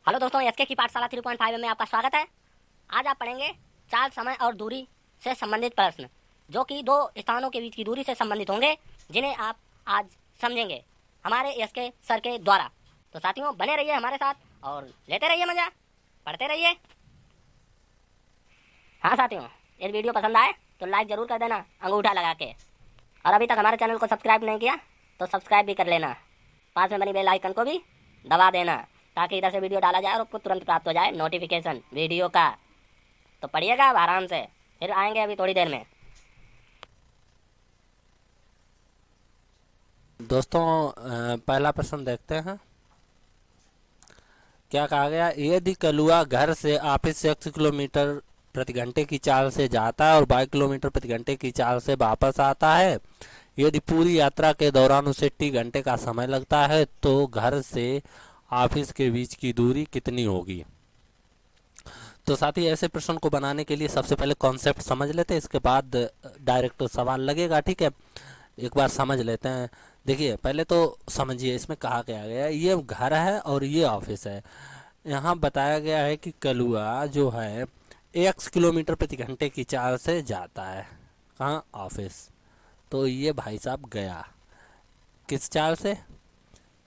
Hello दोस्तों, SK की पाठशाला 3.5 में आपका स्वागत है। आज आप पढ़ेंगे चाल, समय और दूरी से संबंधित प्रश्न, जो कि दो स्थानों के बीच की दूरी से संबंधित होंगे, जिन्हें आप आज समझेंगे हमारे एसके सर के द्वारा। तो साथियों, बने रहिए हमारे साथ और लेते रहिए मजा, पढ़ते रहिए। हाँ साथियों, यदि वीडियो पसंद आए तो लाइक जरूर कर देना अंगूठा लगा के, और अभी तक हमारे चैनल को सब्सक्राइब नहीं किया तो सब्सक्राइब भी कर लेना। पास में बनी बेल आइकन को भी दबा देना, ताकि इधर से वीडियो डाला जाए और आपको तुरंत प्राप्त हो जाए नोटिफिकेशन वीडियो का। तो पढ़िएगा अब आराम से, फिर आएंगे अभी थोड़ी देर में। दोस्तों पहला प्रश्न देखते हैं। क्या कहा गया? यदि कलुआ घर से ऑफिस से 1 किलोमीटर प्रति घंटे की चाल से जाता है और 22 किलोमीटर प्रति घंटे की चाल से वापस आता है, यदि पूरी यात्रा के दौरान उसे टी घंटे का समय लगता है, तो घर से ऑफिस के बीच की दूरी कितनी होगी? तो साथी, ऐसे प्रश्न को बनाने के लिए सबसे पहले कॉन्सेप्ट समझ लेते हैं, इसके बाद डायरेक्ट सवाल लगेगा। ठीक है, एक बार समझ लेते हैं। देखिए, पहले तो समझिए इसमें कहा क्या गया। ये घर है और ये ऑफिस है। यहाँ बताया गया है कि कलुआ जो है 1 किलोमीटर प्रति घंटे की चाल से जाता है कहाँ? ऑफिस। तो ये भाई साहब गया किस चाल से?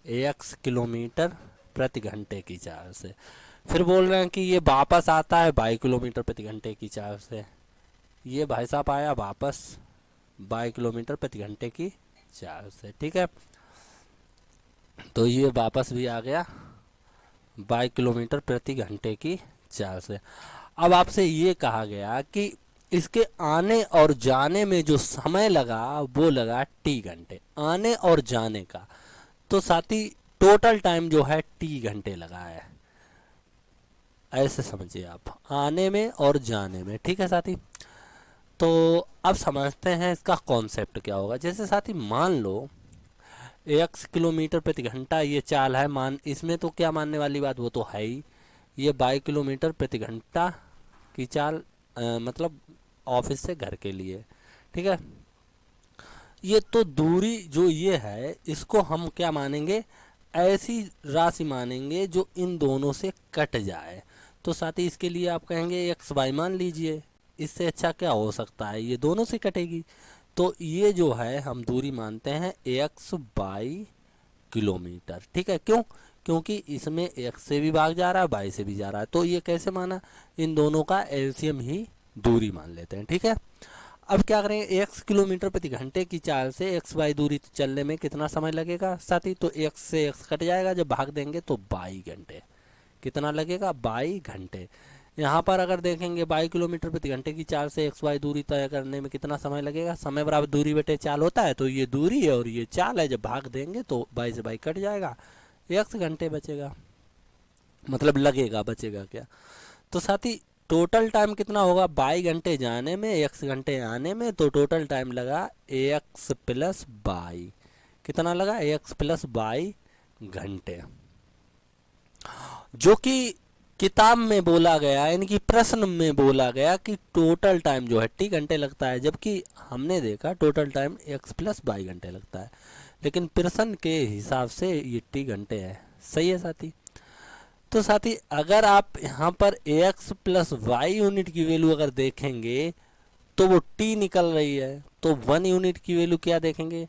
1 किलोमीटर प्रति घंटे की चाल से। फिर बोल रहे हैं कि ये वापस आता है 22 किलोमीटर प्रति घंटे की चाल से। ये भाई साहब आया वापस 22 किलोमीटर प्रति घंटे की चाल से। ठीक है, तो ये वापस भी आ गया 22 किलोमीटर प्रति घंटे की चाल से। अब आपसे ये कहा गया कि इसके आने और जाने में जो समय लगा वो लगा टी घंटे, आने और जाने का। तो साथी, टोटल टाइम जो है टी घंटे लगा है। ऐसे समझिए आप, आने में और जाने में। ठीक है साथी, तो अब समझते हैं इसका कॉन्सेप्ट क्या होगा। जैसे साथी, मान लो 1 किलोमीटर प्रति घंटा ये चाल है, मान इसमें तो क्या मानने वाली बात, वो तो है ही। ये 22 किलोमीटर प्रति घंटा की चाल मतलब ऑफिस से घर के लिए। ठीक है, ये तो दूरी जो ये है, इसको हम क्या मानेंगे? ऐसी राशि मानेंगे जो इन दोनों से कट जाए। तो साथ ही इसके लिए आप कहेंगे एक्स वाई मान लीजिए। इससे अच्छा क्या हो सकता है? ये दोनों से कटेगी। तो ये जो है हम दूरी मानते हैं एक्स बाई किलोमीटर। ठीक है, क्यों? क्योंकि इसमें एक्स से भी भाग जा रहा है, बाई से भी जा रहा है। तो ये कैसे माना? इन दोनों का एलसीएम ही दूरी मान लेते हैं। ठीक है, अब क्या करेंगे? 1 किलोमीटर प्रति घंटे की चाल से एक्स बाई दूरी चलने में कितना समय लगेगा साथी? तो एक्स से एक्स कट जाएगा, जब भाग देंगे तो 22 घंटे। कितना लगेगा? 22 घंटे। यहाँ पर अगर देखेंगे 22 किलोमीटर प्रति घंटे की चाल से एक्स वाई दूरी तय करने में कितना समय लगेगा? समय बराबर दूरी बटे चाल होता है। तो ये दूरी है और ये चाल है, जब भाग देंगे तो 22 से 22 कट जाएगा, एक्स घंटे बचेगा। मतलब लगेगा, बचेगा क्या? तो साथी, टोटल टाइम कितना होगा? 22 घंटे जाने में, एक्स घंटे आने में। तो टोटल टाइम लगा एक्स प्लस बाई। कितना लगा? एक्स प्लस बाई घंटे, जो कि किताब में बोला गया, यानी कि प्रश्न में बोला गया कि टोटल टाइम जो है टी घंटे लगता है, जबकि हमने देखा total time x plus by घंटे लगता है। लेकिन प्रश्न के हिसाब से ये टी घंटे है। सही है साथी? तो साथी, अगर आप यहाँ पर एक्स प्लस वाई यूनिट की वैल्यू अगर देखेंगे तो वो टी निकल रही है। तो 1 यूनिट की वैल्यू क्या देखेंगे?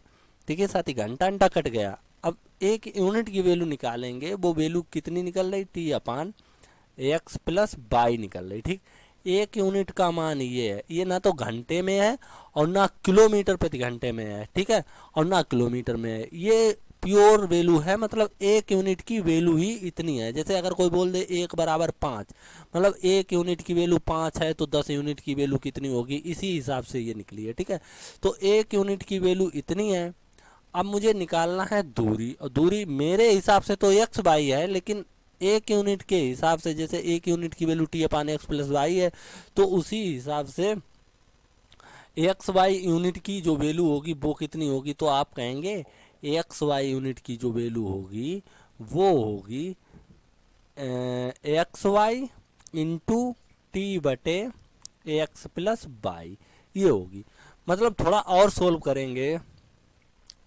देखिए साथी, घंटा घंटा कट गया। अब 1 यूनिट की वैल्यू निकालेंगे, वो वैल्यू कितनी निकल रही? T upon x plus by निकल रही। ठीक, 1 यूनिट का मान ये है, ये ना तो घंटे में है और ना किलोमीटर प्रति घंटे में है। ठीक है, और ना किलोमीटर में है। ये प्योर वैल्यू है, मतलब 1 यूनिट की वैल्यू ही इतनी है। जैसे अगर कोई बोल दे 1 बराबर 5, मतलब 1 यूनिट की वैल्यू 5 है, तो 10 यूनिट की वैल्यू कितनी होगी? इसी हिसाब से ये निकली है। ठीक है, तो 1 यूनिट की वैल्यू इतनी है। अब मुझे निकालना है दूरी, और दूरी मेरे हिसाब से तो एक्स बाई है, लेकिन 1 यूनिट के हिसाब से, जैसे 1 यूनिट की value T upon x plus Y है, तो उसी हिसाब से एक्स वाई यूनिट की जो वैल्यू होगी वो कितनी होगी? तो आप कहेंगे एक्स वाई यूनिट की जो वैल्यू होगी वो होगी एक्स वाई इंटू टी बटे एक्स प्लस बाई, ये होगी। मतलब थोड़ा और सोल्व करेंगे,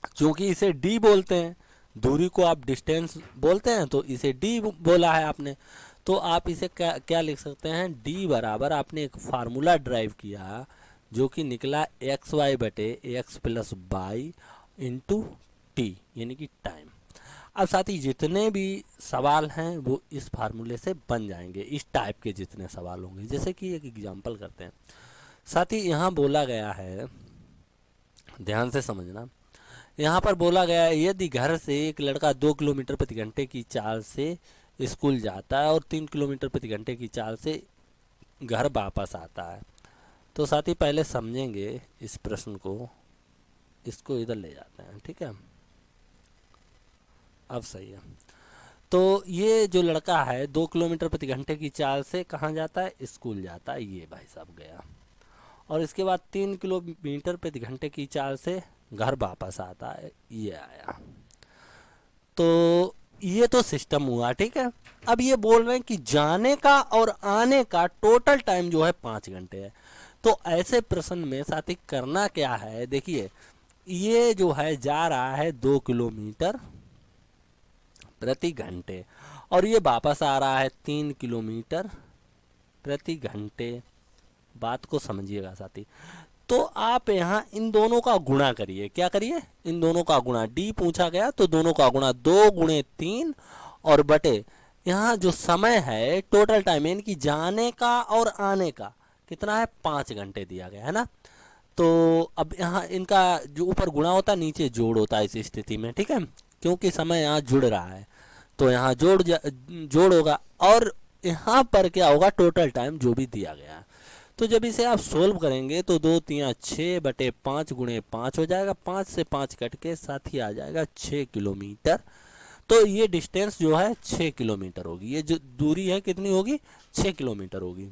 क्योंकि इसे डी बोलते हैं, दूरी को आप डिस्टेंस बोलते हैं, तो इसे डी बोला है आपने। तो आप इसे क्या क्या लिख सकते हैं, डी बराबर आपने एक फार्मूला ड्राइव किया जो कि निकला एक्स वाई बटे X plus Y into T, यानी कि टाइम। अब साथ ही जितने भी सवाल हैं वो इस फार्मूले से बन जाएंगे, इस टाइप के जितने सवाल होंगे। जैसे कि एक एग्जांपल करते हैं। साथ ही यहाँ बोला गया है, ध्यान से समझना, यहाँ पर बोला गया है यदि घर से एक लड़का 2 किलोमीटर प्रति घंटे की चाल से स्कूल जाता है और 3 किलोमीटर प्रति घंटे की चाल से घर वापस आता है। तो साथ ही पहले समझेंगे इस प्रश्न को, इसको इधर ले जाते हैं, ठीक है। अब सही है। तो ये जो लड़का है 2 किलोमीटर प्रति घंटे की चाल से कहाँ जाता है, स्कूल जाता है, ये भाई साहब गया। और इसके बाद 3 किलोमीटर प्रति घंटे की चाल से घर वापस आता है, ये आया। तो ये तो सिस्टम हुआ, ठीक है। अब ये बोल रहे हैं कि जाने का और आने का टोटल टाइम जो है 5 घंटे है। तो ऐसे प्रश्न में साथी करना क्या है, देखिए ये जो है जा रहा है 2 किलोमीटर प्रति घंटे और ये वापस आ रहा है 3 किलोमीटर प्रति घंटे। बात को समझिएगा साथी। तो आप यहाँ इन दोनों का गुणा करिए, क्या करिए, इन दोनों का गुणा। डी पूछा गया तो दोनों का गुणा, 2 गुणे 3 और बटे यहाँ जो समय है टोटल टाइम यानी कि जाने का और आने का कितना है, 5 घंटे दिया गया है ना। तो अब यहाँ इनका जो ऊपर गुणा होता है नीचे जोड़ होता है इस स्थिति में, ठीक है, क्योंकि समय यहाँ जुड़ रहा है तो यहाँ जोड़ होगा और यहाँ पर क्या होगा, टोटल टाइम जो भी दिया गया है। तो जब इसे आप सोल्व करेंगे तो 2 3 6 बटे 5 गुणे 5 हो जाएगा, 5 से 5 कट के साथ ही आ जाएगा 6 किलोमीटर। तो ये डिस्टेंस जो है 6 किलोमीटर होगी, ये जो दूरी है कितनी होगी, 6 किलोमीटर होगी।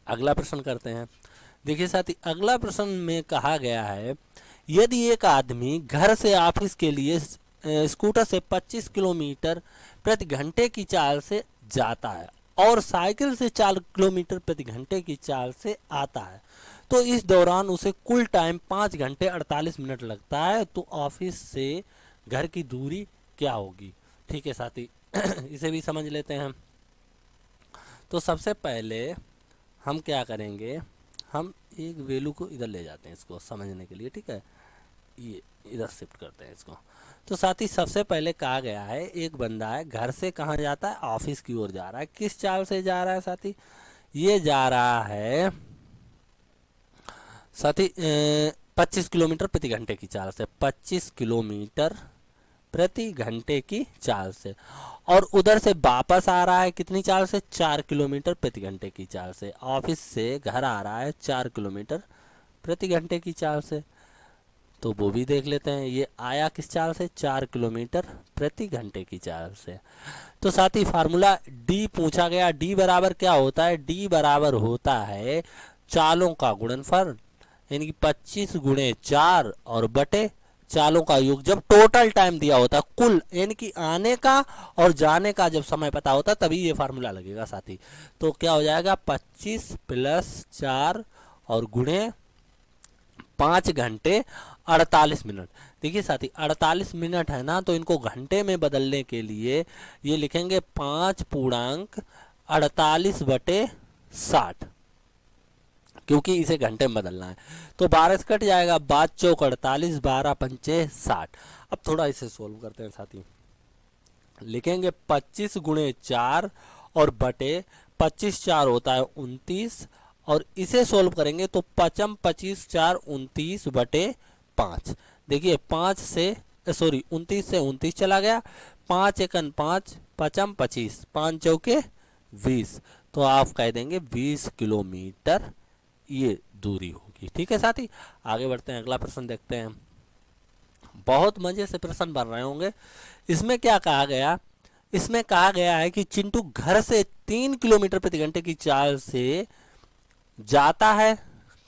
अगला प्रश्न करते हैं। देखिए साथी, अगला प्रश्न में कहा गया है यदि एक आदमी घर से ऑफिस के लिए स्कूटर से 25 किलोमीटर प्रति घंटे की चाल से जाता है और साइकिल से 4 किलोमीटर प्रति घंटे की चाल से आता है, तो इस दौरान उसे कुल टाइम 5 घंटे 48 मिनट लगता है, तो ऑफिस से घर की दूरी क्या होगी। ठीक है साथी, इसे भी समझ लेते हैं। तो सबसे पहले हम क्या करेंगे, हम एक वैल्यू को इधर ले जाते हैं इसको समझने के लिए, ठीक है, ये इधर शिफ्ट करते हैं इसको। तो साथ ही सबसे पहले कहा गया है एक बंदा है घर से कहाँ जाता है, ऑफिस की ओर जा रहा है। किस चाल से जा रहा है साथी, ये जा रहा है साथी 25 किलोमीटर प्रति घंटे की चाल से, 25 किलोमीटर प्रति घंटे की चाल से, और उधर से वापस आ रहा है कितनी चाल से, 4 किलोमीटर प्रति घंटे की चाल से। ऑफिस से घर आ रहा है 4 किलोमीटर प्रति घंटे की चाल से, तो वो भी देख लेते हैं। ये आया किस चाल से, 4 किलोमीटर प्रति घंटे की चाल से। तो साथ ही फार्मूला डी पूछा गया, डी बराबर क्या होता है, डी बराबर होता है चालों का गुणनफल, यानी कि 25 गुणे 4 और बटे चालों का योग, जब टोटल टाइम दिया होता है कुल, यानी कि आने का और जाने का जब समय पता होता है तभी ये फार्मूला लगेगा साथी। तो क्या हो जाएगा, 25 प्लस 4 और गुणे 5 घंटे 48 मिनट। देखिए साथी 48 मिनट है ना, तो इनको घंटे में बदलने के लिए ये लिखेंगे 5 पूर्णांक 48 बटे 60, क्योंकि इसे घंटे में बदलना है। तो 12 से कट जाएगा, 5 चौक 48, 12 पंचे 60। अब थोड़ा इसे सोल्व करते हैं साथी, लिखेंगे 25 गुणे 4 और बटे 25 4 होता है 29, और इसे सोल्व करेंगे तो 5 25 4 29 बटे 5। देखिए 5 से 29 से 29 चला गया, 5 एकन 5, 5 25, 5 चौके 20, तो आप कह देंगे 20 किलोमीटर ये दूरी होगी। ठीक है साथी, आगे बढ़ते हैं, अगला प्रश्न देखते हैं। बहुत मजे से प्रश्न बन रहे होंगे। इसमें क्या कहा गया, इसमें कहा गया है कि चिंटू घर से 3 किलोमीटर प्रति घंटे की चाल से जाता है,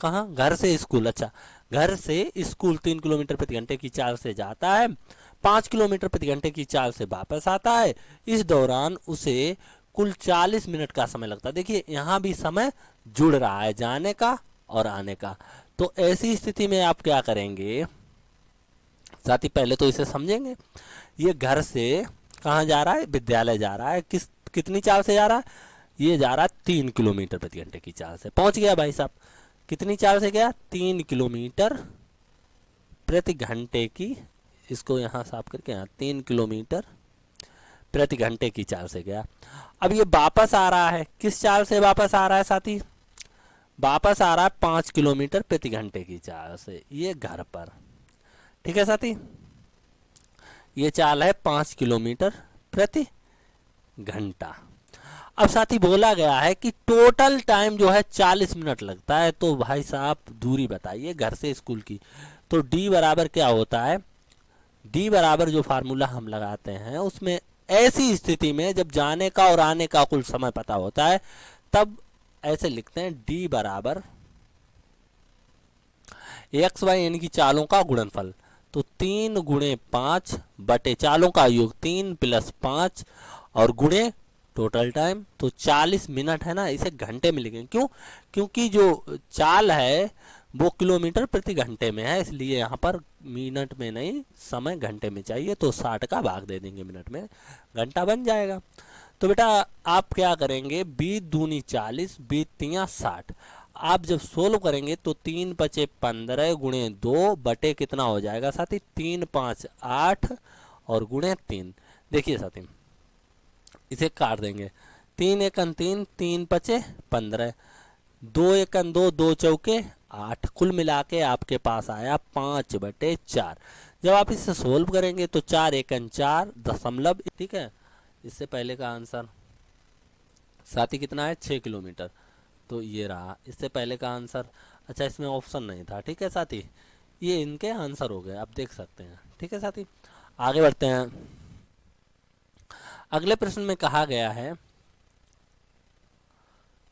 कहाँ, घर से स्कूल, अच्छा घर से स्कूल 3 किलोमीटर प्रति घंटे की चाल से जाता है, 5 किलोमीटर प्रति घंटे की चाल से वापस आता है, इस दौरान उसे कुल 40 मिनट का समय लगता है। देखिए यहाँ भी समय जुड़ रहा है जाने का और आने का। तो ऐसी स्थिति में आप क्या करेंगे साथी पहले तो इसे समझेंगे। ये घर से कहाँ जा रहा है, विद्यालय जा रहा है, कितनी चाल से जा रहा है, ये जा रहा है 3 किलोमीटर प्रति घंटे की चाल से। पहुंच गया भाई साहब, कितनी चाल से गया, 3 किलोमीटर प्रति घंटे की, इसको यहाँ साफ करके, यहाँ 3 किलोमीटर प्रति घंटे की चाल से गया। अब ये वापस आ रहा है, किस चाल से वापस आ रहा है साथी, वापस आ रहा है 5 किलोमीटर प्रति घंटे की चाल से, ये घर पर। ठीक है साथी, ये चाल है 5 किलोमीटर प्रति घंटा। अब साथी बोला गया है कि टोटल टाइम जो है 40 मिनट लगता है। तो भाई साहब दूरी बताइए घर से स्कूल की। तो डी बराबर क्या होता है, डी बराबर जो फार्मूला हम लगाते हैं उसमें ऐसी स्थिति में जब जाने का और आने का कुल समय पता होता है तब ऐसे लिखते हैं, डी बराबर एक्स वाई यानी कि चालों का गुणनफल। तो 3 गुणे 5 बटे चालों का योग 3 प्लस 5 और गुणे टोटल टाइम। तो 40 मिनट है ना, इसे घंटे में लिखेंगे। क्यों, क्योंकि जो चाल है वो किलोमीटर प्रति घंटे में है, इसलिए यहाँ पर मिनट में नहीं समय घंटे में चाहिए। तो 60 का भाग दे देंगे मिनट में, घंटा बन जाएगा। तो बेटा आप क्या करेंगे, 20 दूनी 40, 20 तियां 60। आप जब सोल्व करेंगे तो 3 पचे 15 गुणे 2 बटे कितना हो जाएगा साथी, 3 5 8 और गुणे 3। देखिए साथी इसे काट देंगे, 3 एकन 3, 3 पचे 15, 2 एकन 2, 2 चौके 8, कुल मिला के आपके पास आया 5 बटे 4। जब आप इसे सोल्व करेंगे तो 4 एकन 4 दशमलव, ठीक है, इससे पहले का आंसर साथी कितना है, 6 किलोमीटर। तो ये रहा इससे पहले का आंसर। अच्छा इसमें ऑप्शन नहीं था, ठीक है साथी, ये इनके आंसर हो गए, आप देख सकते हैं। ठीक है साथी, आगे बढ़ते हैं। अगले प्रश्न में कहा गया है,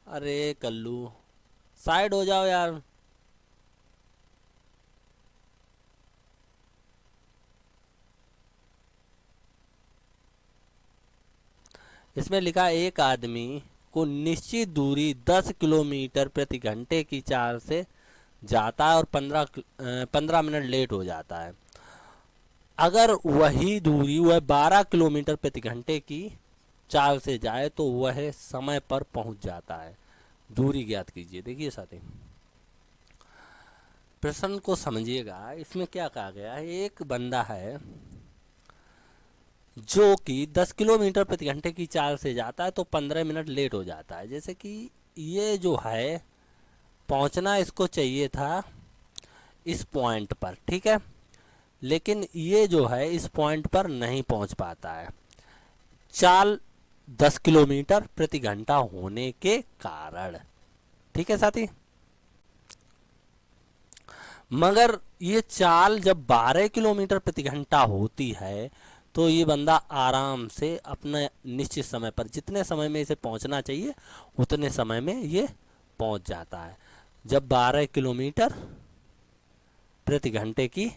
अरे कल्लू साइड हो जाओ यार। इसमें लिखा एक आदमी को निश्चित दूरी 10 किलोमीटर प्रति घंटे की चाल से जाता है और 15 मिनट लेट हो जाता है। अगर वही दूरी वह 12 किलोमीटर प्रति घंटे की चाल से जाए तो वह समय पर पहुंच जाता है। दूरी ज्ञात कीजिए। देखिए साथी प्रश्न को समझिएगा, इसमें क्या कहा गया है, एक बंदा है जो कि 10 किलोमीटर प्रति घंटे की चाल से जाता है तो 15 मिनट लेट हो जाता है। जैसे कि ये जो है पहुंचना इसको चाहिए था इस पॉइंट पर, ठीक है, लेकिन ये जो है इस पॉइंट पर नहीं पहुंच पाता है, चाल 10 किलोमीटर प्रति घंटा होने के कारण। ठीक है साथी, मगर ये चाल जब 12 किलोमीटर प्रति घंटा होती है तो ये बंदा आराम से अपने निश्चित समय पर, जितने समय में इसे पहुंचना चाहिए उतने समय में ये पहुंच जाता है, जब 12 किलोमीटर प्रति घंटे की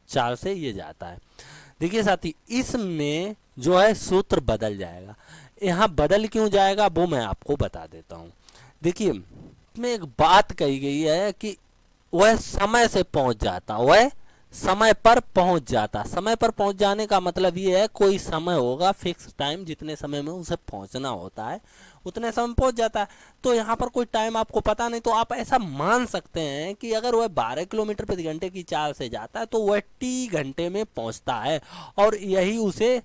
चाल से ये जाता है। देखिए साथी इसमें जो है सूत्र बदल जाएगा। यहाँ बदल क्यों जाएगा वो मैं आपको बता देता हूँ। देखिए इसमें एक बात कही गई है कि वह समय से पहुंच जाता, वह समय पर पहुंच जाता। समय पर पहुंच जाने का मतलब ये है कोई समय होगा फिक्स टाइम, जितने समय में उसे पहुंचना होता है उतने समय में पहुंच जाता है। तो यहाँ पर कोई टाइम आपको पता नहीं, तो आप ऐसा मान सकते हैं कि अगर वह 12 किलोमीटर प्रति घंटे की चाल से जाता है तो वह टी घंटे में पहुंचता है, और यही उसे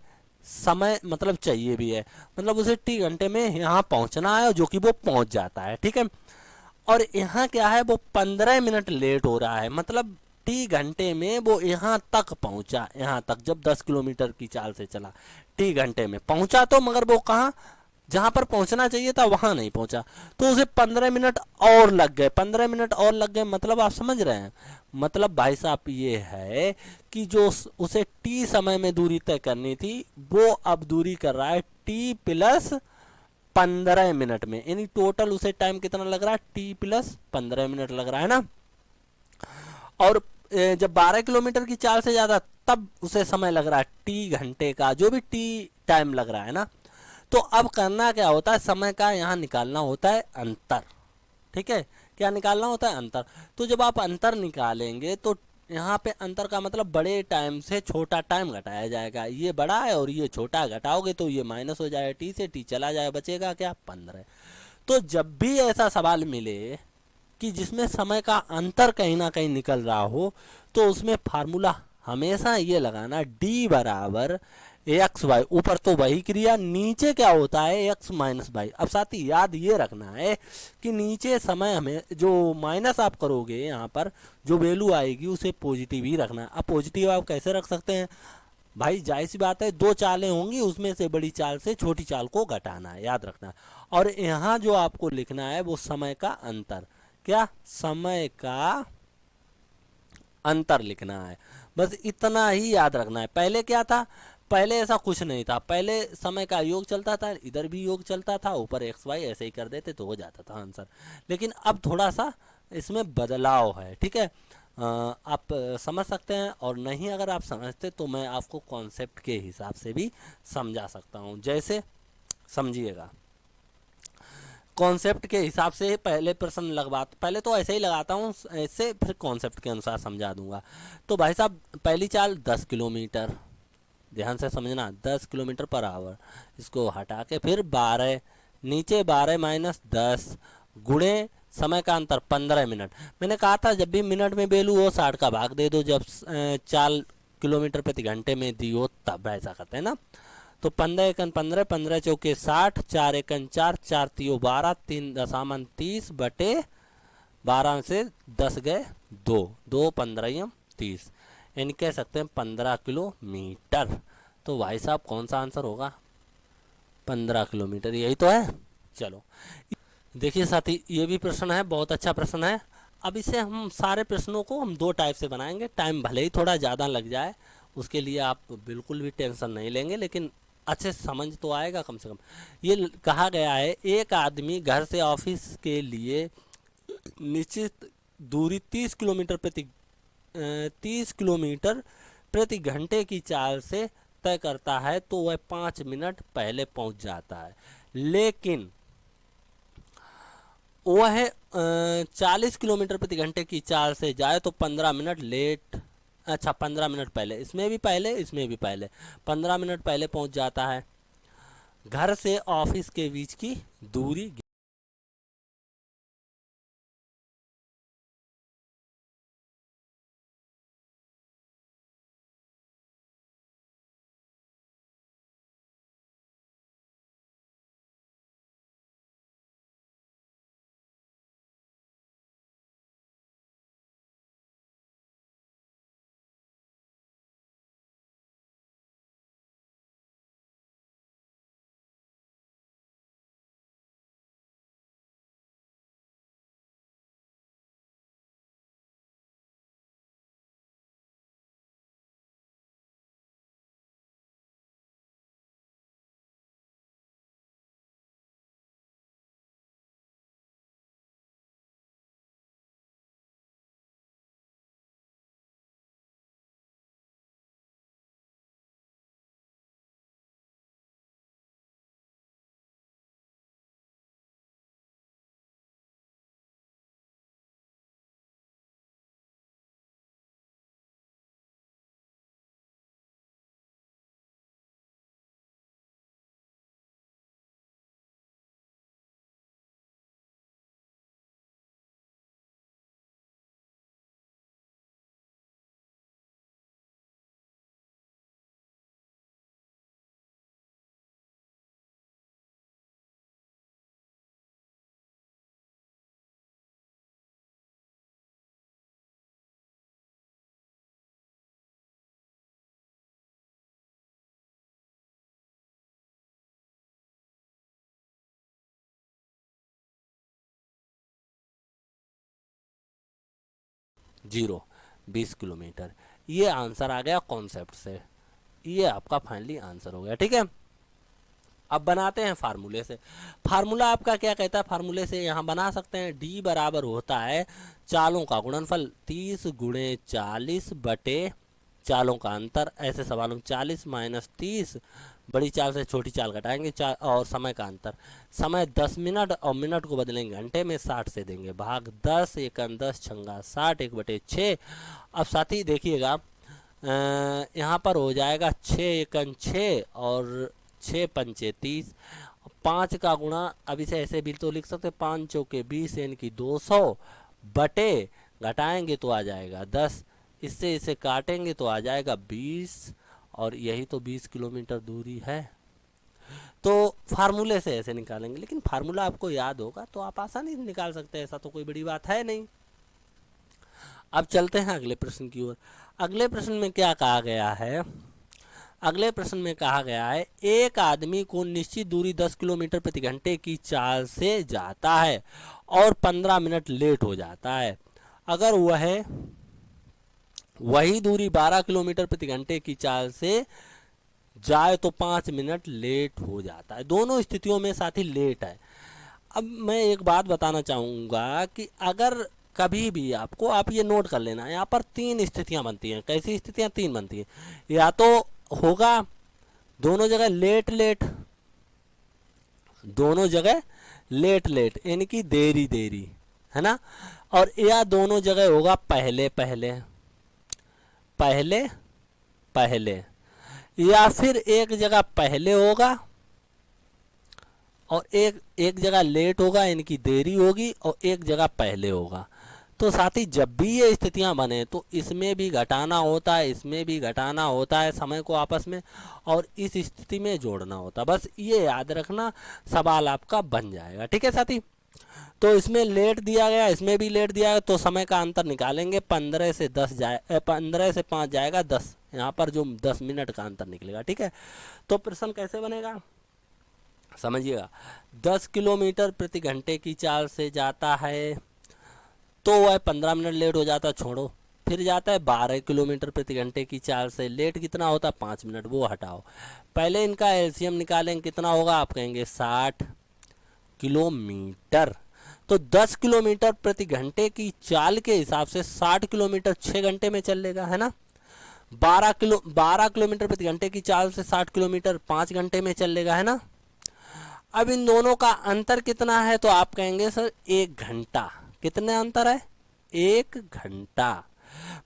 समय मतलब चाहिए भी है, मतलब उसे टी घंटे में यहाँ पहुंचना है जो कि वो पहुंच जाता है। ठीक है, और यहाँ क्या है, वो 15 मिनट लेट हो रहा है, मतलब टी घंटे में वो यहाँ तक पहुंचा, यहाँ तक जब 10 किलोमीटर की चाल से चला टी घंटे में पहुंचा, तो मगर वो कहाँ, जहां पर पहुंचना चाहिए था वहां नहीं पहुंचा, तो उसे 15 मिनट और लग गए। 15 मिनट और लग गए मतलब आप समझ रहे हैं, मतलब भाई साहब ये है कि जो उसे टी समय में दूरी तय करनी थी वो अब दूरी कर रहा है टी प्लस 15 मिनट में, यानी टोटल उसे टाइम कितना लग रहा है, टी प्लस 15 मिनट लग रहा है ना। और जब 12 किलोमीटर की चाल से ज्यादा तब उसे समय लग रहा है टी घंटे का, जो भी टी टाइम लग रहा है ना। तो अब करना क्या होता है, समय का यहाँ निकालना होता है अंतर। ठीक है, क्या निकालना होता है, अंतर। तो जब आप अंतर निकालेंगे तो यहाँ पे अंतर का मतलब बड़े टाइम से छोटा टाइम घटाया जाएगा। ये बड़ा है और ये छोटा, घटाओगे तो ये माइनस हो जाएगा, टी से टी चला जाए, बचेगा क्या 15। तो जब भी ऐसा सवाल मिले कि जिसमें समय का अंतर कहीं ना कहीं निकल रहा हो, तो उसमें फार्मूला हमेशा ये लगाना डी बराबर एक्स वाई, ऊपर तो वही क्रिया, नीचे क्या होता है एक्स माइनस वाई। अब साथ ही याद ये रखना है कि नीचे समय हमें जो माइनस आप करोगे यहाँ पर जो वैल्यू आएगी उसे पॉजिटिव ही रखना है। अब पॉजिटिव आप कैसे रख सकते हैं भाई, जाहिर सी बात है, दो चालें होंगी, उसमें से बड़ी चाल से छोटी चाल को घटाना है, याद रखना है। और यहाँ जो आपको लिखना है वो समय का अंतर, क्या समय का अंतर लिखना है, बस इतना ही याद रखना है। पहले क्या था, पहले ऐसा कुछ नहीं था, पहले समय का योग चलता था, इधर भी योग चलता था, ऊपर एक्स वाई ऐसे ही कर देते तो हो जाता था आंसर। लेकिन अब थोड़ा सा इसमें बदलाव है, ठीक है। आप समझ सकते हैं, और नहीं अगर आप समझते तो मैं आपको कॉन्सेप्ट के हिसाब से भी समझा सकता हूँ। जैसे समझिएगा, कॉन्सेप्ट के हिसाब से पहले प्रश्न पहले तो ऐसे ही लगाता हूँ ऐसे, फिर कॉन्सेप्ट के अनुसार समझा दूंगा। तो भाई साहब पहली चाल 10 किलोमीटर, ध्यान से समझना, 10 किलोमीटर पर आवर, इसको हटा के फिर 12, नीचे 12 माइनस 10 गुणे समय का अंतर 15 मिनट। मैंने कहा था जब भी मिनट में वैल्यू हो 60 का भाग दे दो, जब 4 किलोमीटर प्रति घंटे में दी हो तब ऐसा करते हैं ना। तो 15 एकन 15, 15 चौके 60, 4 एकन 4, 4 तियो 12, 3 दशामन 30 बटे 12 से 10 गए 2, 2 15 30, यानी कह सकते हैं 15 किलोमीटर। तो भाई साहब कौन सा आंसर होगा, 15 किलोमीटर, यही तो है। चलो देखिए साथी, ये भी प्रश्न है, बहुत अच्छा प्रश्न है। अब इसे हम सारे प्रश्नों को हम दो टाइप से बनाएंगे, टाइम भले ही थोड़ा ज़्यादा लग जाए, उसके लिए आप बिल्कुल भी टेंशन नहीं लेंगे, लेकिन अच्छे से समझ तो आएगा कम से कम। ये कहा गया है एक आदमी घर से ऑफिस के लिए निश्चित दूरी 30 किलोमीटर प्रति घंटे की चाल से तय करता है, तो वह 5 मिनट पहले पहुंच जाता है। लेकिन वह 40 किलोमीटर प्रति घंटे की चाल से जाए तो 15 मिनट लेट, अच्छा 15 मिनट पहले, इसमें भी पहले इसमें भी पहले, 15 मिनट पहले पहुंच जाता है। घर से ऑफिस के बीच की दूरी, जीरो 20 किलोमीटर, ये आंसर आ गया कॉन्सेप्ट से, ये आपका फाइनली आंसर हो गया, ठीक है। अब बनाते हैं फार्मूले से। फार्मूला आपका क्या कहता है, फार्मूले से यहाँ बना सकते हैं, डी बराबर होता है चालों का गुणनफल 30 गुणे 40 बटे चालों का अंतर। ऐसे सवालों में 40 माइनस 30 बड़ी चाल से छोटी चाल घटाएंगे और समय का अंतर, समय 10 मिनट और मिनट को बदलेंगे घंटे में, 60 से देंगे भाग 10, एकम 10 छंगा 60, 1/6। अब साथी देखिएगा, यहाँ पर हो जाएगा 6 एकम 6 और 6 पंचे 30, 5 का गुणा, अब इसे ऐसे भी तो लिख सकते, 5 चौके 20 यानी कि 200 बटे, घटाएंगे तो आ जाएगा 10, इससे इसे काटेंगे तो आ जाएगा 20, और यही तो 20 किलोमीटर दूरी है। तो फार्मूले से ऐसे निकालेंगे, लेकिन फार्मूला आपको याद होगा तो आप आसानी से निकाल सकते हैं, ऐसा तो कोई बड़ी बात है नहीं। अब चलते हैं अगले प्रश्न की ओर। अगले प्रश्न में क्या कहा गया है? अगले प्रश्न में कहा गया है, एक आदमी को निश्चित दूरी 10 किलोमीटर प्रति घंटे की चाल से जाता है और 15 मिनट लेट हो जाता है। अगर वह वही दूरी 12 किलोमीटर प्रति घंटे की चाल से जाए तो 5 मिनट लेट हो जाता है। दोनों स्थितियों में साथी लेट है। अब मैं एक बात बताना चाहूँगा कि अगर कभी भी आपको, आप ये नोट कर लेना, यहाँ पर 3 स्थितियाँ बनती हैं। कैसी स्थितियाँ? 3 बनती हैं। या तो होगा दोनों जगह लेट लेट, दोनों जगह लेट लेट यानी कि देरी देरी, है ना, और या दोनों जगह होगा पहले पहले पहले पहले, या फिर एक जगह पहले होगा और एक एक जगह लेट होगा यानी कि देरी होगी, और एक जगह पहले होगा। तो साथ ही जब भी ये स्थितियां बने तो इसमें भी घटाना होता है, इसमें भी घटाना होता है समय को आपस में, और इस स्थिति में जोड़ना होता है। बस ये याद रखना, सवाल आपका बन जाएगा। ठीक है साथी? तो इसमें लेट दिया गया, इसमें भी लेट दिया गया, तो समय का अंतर निकालेंगे, 15 से 10 जाए, 15 से 5 जाएगा 10, यहाँ पर जो 10 मिनट का अंतर निकलेगा। ठीक है? तो प्रश्न कैसे बनेगा समझिएगा। 10 किलोमीटर प्रति घंटे की चाल से जाता है तो वह 15 मिनट लेट हो जाता, छोड़ो। फिर जाता है 12 किलोमीटर प्रति घंटे की चाल से, लेट कितना होता? 5 मिनट, वो हटाओ। पहले इनका एलसीएम निकालेंगे, कितना होगा? आप कहेंगे 60 किलोमीटर। तो 10 किलोमीटर प्रति घंटे की चाल के हिसाब से 60 किलोमीटर 6 घंटे में चल लेगा, है ना। 12 किलोमीटर प्रति घंटे की चाल से 60 किलोमीटर 5 घंटे में चल लेगा, है ना। अब इन दोनों का अंतर कितना है? तो आप कहेंगे सर 1 घंटा। कितना अंतर है? 1 घंटा।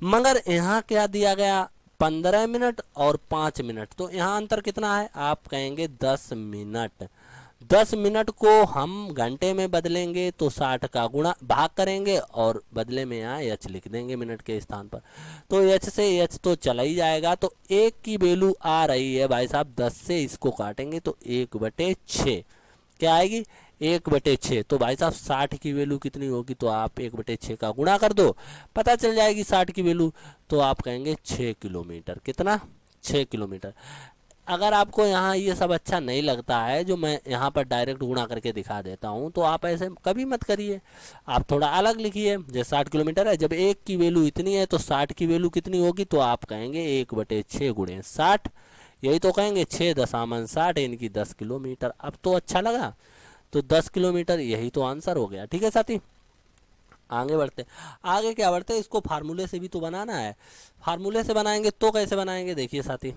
मगर यहाँ क्या दिया गया? 15 मिनट और 5 मिनट, तो यहाँ अंतर कितना है? आप कहेंगे 10 मिनट। 10 मिनट को हम घंटे में बदलेंगे तो 60 का गुणा भाग करेंगे और बदले में यहाँ एच लिख देंगे मिनट के स्थान पर। तो एच से एच तो चला ही जाएगा, तो 1 की वैल्यू आ रही है भाई साहब 10 से, इसको काटेंगे तो 1/6 क्या आएगी? 1/6। तो भाई साहब 60 की वैल्यू कितनी होगी? तो आप 1/6 का गुणा कर दो, पता चल जाएगी 60 की वैल्यू। तो आप कहेंगे 6 किलोमीटर। कितना? 6 किलोमीटर। अगर आपको यहाँ ये सब अच्छा नहीं लगता है, जो मैं यहाँ पर डायरेक्ट गुणा करके दिखा देता हूँ, तो आप ऐसे कभी मत करिए, आप थोड़ा अलग लिखिए। जैसे 60 किलोमीटर है, जब 1 की वैल्यू इतनी है तो 60 की वैल्यू कितनी होगी? तो आप कहेंगे 1/6 गुणे 60, यही तो कहेंगे 6.60 यानी कि 10 किलोमीटर। अब तो अच्छा लगा, तो 10 किलोमीटर यही तो आंसर हो गया। ठीक है साथी? आगे बढ़ते, आगे क्या बढ़ते, इसको फार्मूले से भी तो बनाना है। फार्मूले से बनाएंगे तो कैसे बनाएंगे? देखिए साथी,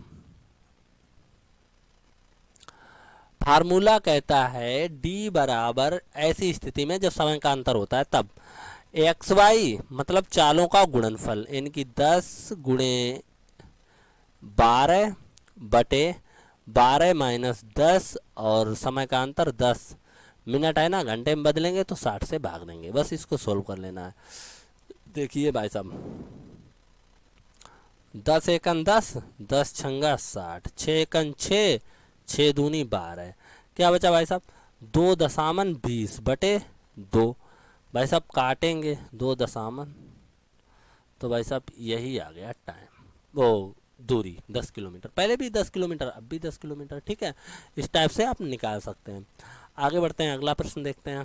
फार्मूला कहता है d बराबर, ऐसी स्थिति में जब समय का अंतर होता है तब, एक्स वाई मतलब चालों का गुणनफल, यानी कि 10 गुणे 12/12 - 10, और समय का अंतर 10 मिनट है ना, घंटे में बदलेंगे तो 60 से भाग देंगे। बस इसको सोल्व कर लेना है। देखिए भाई साहब, 10 एकन 10, 10 छंगा 60, 6 एकन 6, 6 दूनी 12, क्या बचा भाई साहब? 2.20/2। भाई साहब काटेंगे 2 तो भाई साहब यही आ गया टाइम, वो दूरी 10 किलोमीटर। पहले भी 10 किलोमीटर, अब भी 10 किलोमीटर। ठीक है? इस टाइप से आप निकाल सकते हैं। आगे बढ़ते हैं, अगला प्रश्न देखते हैं।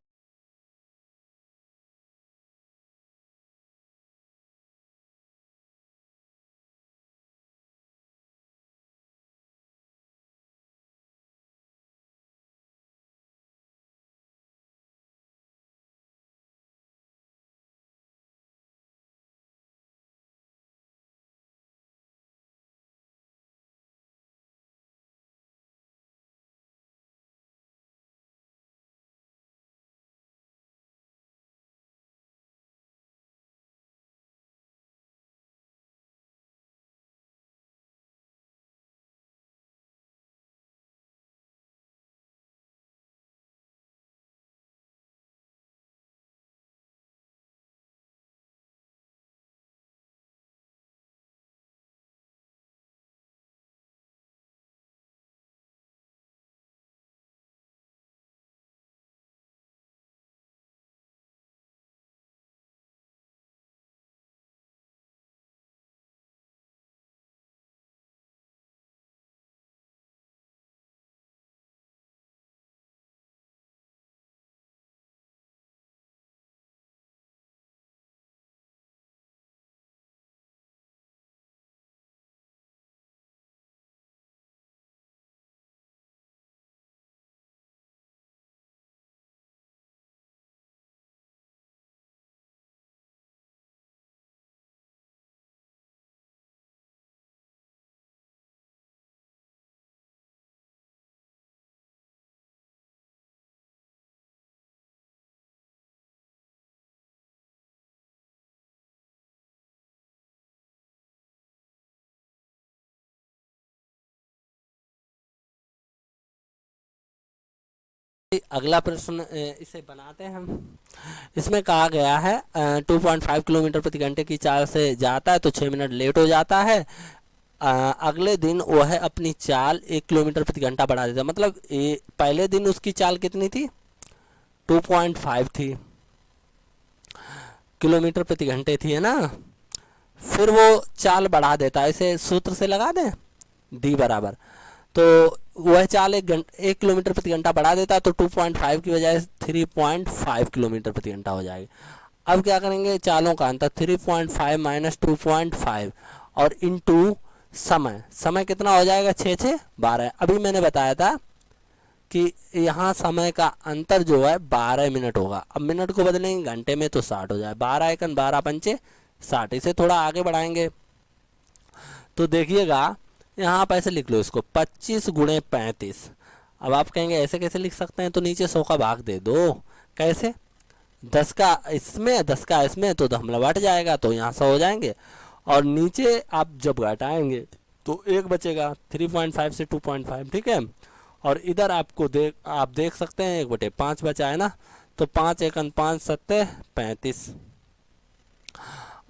अगला प्रश्न इसे बनाते हैं हम। इसमें कहा गया है 2.5 किलोमीटर प्रति घंटे की चाल से जाता है तो 6 मिनट लेट हो जाता है। अगले दिन वह अपनी चाल 1 किलोमीटर प्रति घंटा बढ़ा देता है। मतलब पहले दिन उसकी चाल कितनी थी? 2.5 थी, किलोमीटर प्रति घंटे थी, है ना। फिर वो चाल बढ़ा देता है, इसे सूत्र से लगा दें, डी बराबर, तो वह चाल 1 किलोमीटर प्रति घंटा बढ़ा देता है तो 2.5 की बजाय 3.5 किलोमीटर प्रति घंटा हो जाएगी। अब क्या करेंगे, चालों का अंतर 3.5 माइनस 2.5 और इनटू समय, समय कितना हो जाएगा, 6 12। अभी मैंने बताया था कि यहाँ समय का अंतर जो है 12 मिनट होगा। अब मिनट को बदलेंगे घंटे में तो 60 हो जाए, 12 एकन 12 पंचे 60। इसे थोड़ा आगे बढ़ाएंगे तो देखिएगा यहाँ पर ऐसे लिख लो इसको 25 गुणे 35। अब आप कहेंगे ऐसे कैसे लिख सकते हैं, तो नीचे 100 का भाग दे दो। कैसे? 10 का इसमें 10 का इसमें तो हमला बट जाएगा तो यहाँ 100 हो जाएंगे, और नीचे आप जब घटाएंगे तो 1 बचेगा, 3.5 से 2.5, ठीक है। और इधर आपको आप देख सकते हैं 1/5 बचा है ना, तो 5 एकन 5 सत्ते 35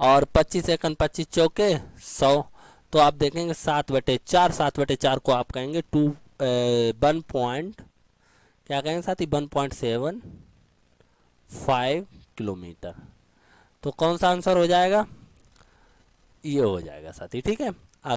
और 25 एकन 25 चौके 100। तो आप देखेंगे 7/4, 7/4 को आप कहेंगे 1 पॉइंट क्या कहेंगे साथी, 1.75 किलोमीटर। तो कौन सा आंसर हो जाएगा, ये हो जाएगा साथी, ठीक है।